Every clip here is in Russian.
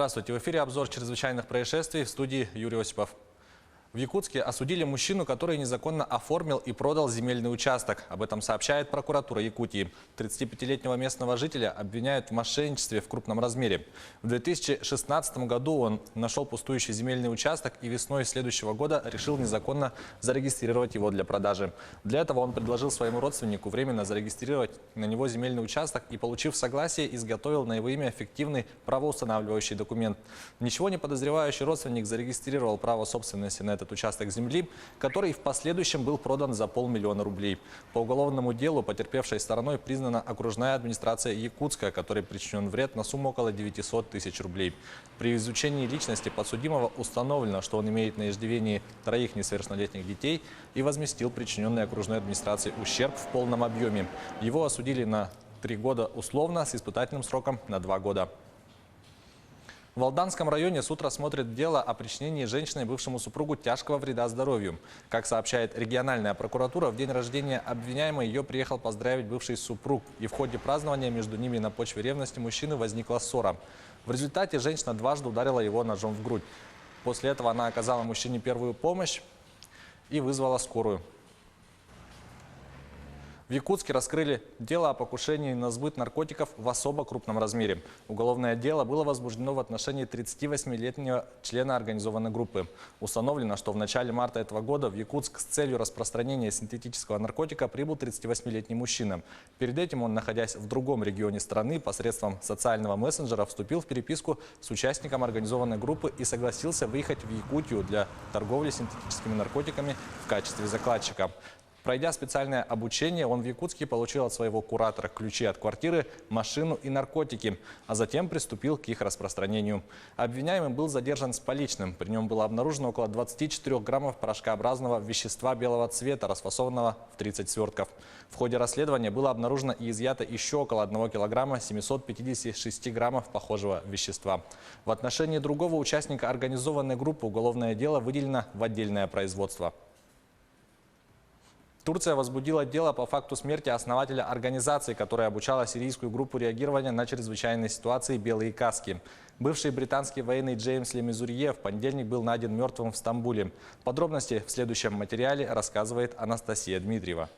Здравствуйте. В эфире обзор чрезвычайных происшествий, в студии Юрий Осипов. В Якутске осудили мужчину, который незаконно оформил и продал земельный участок. Об этом сообщает прокуратура Якутии. 35-летнего местного жителя обвиняют в мошенничестве в крупном размере. В 2016 году он нашел пустующий земельный участок и весной следующего года решил незаконно зарегистрировать его для продажи. Для этого он предложил своему родственнику временно зарегистрировать на него земельный участок и, получив согласие, изготовил на его имя фиктивный правоустанавливающий документ. Ничего не подозревающий родственник зарегистрировал право собственности на этот участок земли, который в последующем был продан за 500 000 рублей. По уголовному делу потерпевшей стороной признана окружная администрация Якутска, которой причинен вред на сумму около 900 000 рублей. При изучении личности подсудимого установлено, что он имеет на иждивении 3 несовершеннолетних детей и возместил причиненный окружной администрации ущерб в полном объеме. Его осудили на 3 года условно с испытательным сроком на 2 года. В Алданском районе суд рассмотрит дело о причинении женщиной бывшему супругу тяжкого вреда здоровью. Как сообщает региональная прокуратура, в день рождения обвиняемой ее приехал поздравить бывший супруг. И в ходе празднования между ними на почве ревности мужчины возникла ссора. В результате женщина дважды ударила его ножом в грудь. После этого она оказала мужчине первую помощь и вызвала скорую. В Якутске раскрыли дело о покушении на сбыт наркотиков в особо крупном размере. Уголовное дело было возбуждено в отношении 38-летнего члена организованной группы. Установлено, что в начале марта этого года в Якутск с целью распространения синтетического наркотика прибыл 38-летний мужчина. Перед этим он, находясь в другом регионе страны, посредством социального мессенджера вступил в переписку с участником организованной группы и согласился выехать в Якутию для торговли синтетическими наркотиками в качестве закладчика. Пройдя специальное обучение, он в Якутске получил от своего куратора ключи от квартиры, машину и наркотики, а затем приступил к их распространению. Обвиняемый был задержан с поличным. При нем было обнаружено около 24 граммов порошкообразного вещества белого цвета, расфасованного в 30 свертков. В ходе расследования было обнаружено и изъято еще около 1 килограмма 756 граммов похожего вещества. В отношении другого участника организованной группы уголовное дело выделено в отдельное производство. Турция возбудила дело по факту смерти основателя организации, которая обучала сирийскую группу реагирования на чрезвычайные ситуации «Белые каски». Бывший британский военный Джеймс Лемезурье в понедельник был найден мертвым в Стамбуле. Подробности в следующем материале рассказывает Анастасия Дмитриева.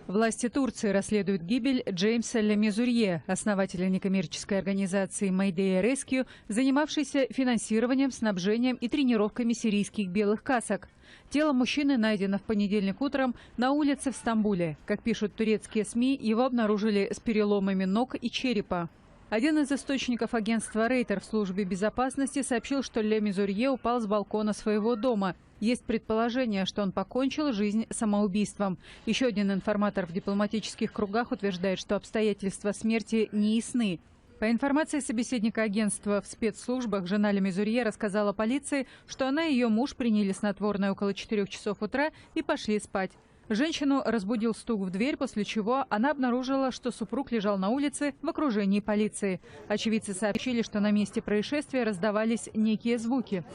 Власти Турции расследуют гибель Джеймса Лемезурье, основателя некоммерческой организации Mayday Rescue, занимавшейся финансированием, снабжением и тренировками сирийских белых касок. Тело мужчины найдено в понедельник утром на улице в Стамбуле. Как пишут турецкие СМИ, его обнаружили с переломами ног и черепа. Один из источников агентства Рейтер в службе безопасности сообщил, что Лемезурье упал с балкона своего дома. Есть предположение, что он покончил жизнь самоубийством. Еще один информатор в дипломатических кругах утверждает, что обстоятельства смерти не ясны. По информации собеседника агентства в спецслужбах, жена Лемезурье рассказала полиции, что она и ее муж приняли снотворное около 4 часов утра и пошли спать. Женщину разбудил стук в дверь, после чего она обнаружила, что супруг лежал на улице в окружении полиции. Очевидцы сообщили, что на месте происшествия раздавались некие звуки.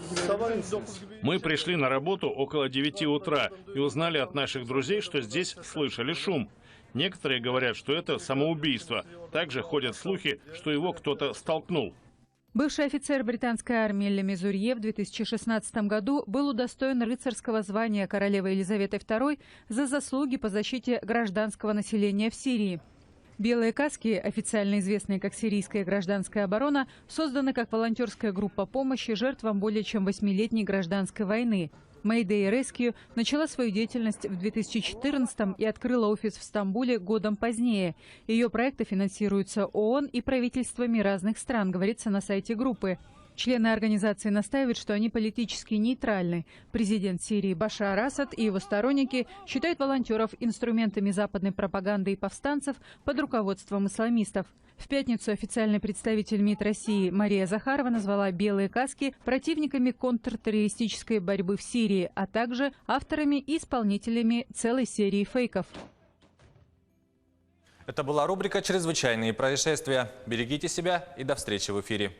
Мы пришли на работу около 9 утра и узнали от наших друзей, что здесь слышали шум. Некоторые говорят, что это самоубийство. Также ходят слухи, что его кто-то столкнул. Бывший офицер британской армии Лемезурье в 2016 году был удостоен рыцарского звания королевы Елизаветы II за заслуги по защите гражданского населения в Сирии. «Белые каски», официально известные как «Сирийская гражданская оборона», созданы как волонтерская группа помощи жертвам более чем 8-летней гражданской войны. Mayday Rescue начала свою деятельность в 2014 и открыла офис в Стамбуле годом позднее. Ее проекты финансируются ООН и правительствами разных стран, говорится на сайте группы. Члены организации настаивают, что они политически нейтральны. Президент Сирии Башар Асад и его сторонники считают волонтеров инструментами западной пропаганды и повстанцев под руководством исламистов. В пятницу официальный представитель МИД России Мария Захарова назвала «Белые каски» противниками контртеррористической борьбы в Сирии, а также авторами и исполнителями целой серии фейков. Это была рубрика «Чрезвычайные происшествия». Берегите себя и до встречи в эфире.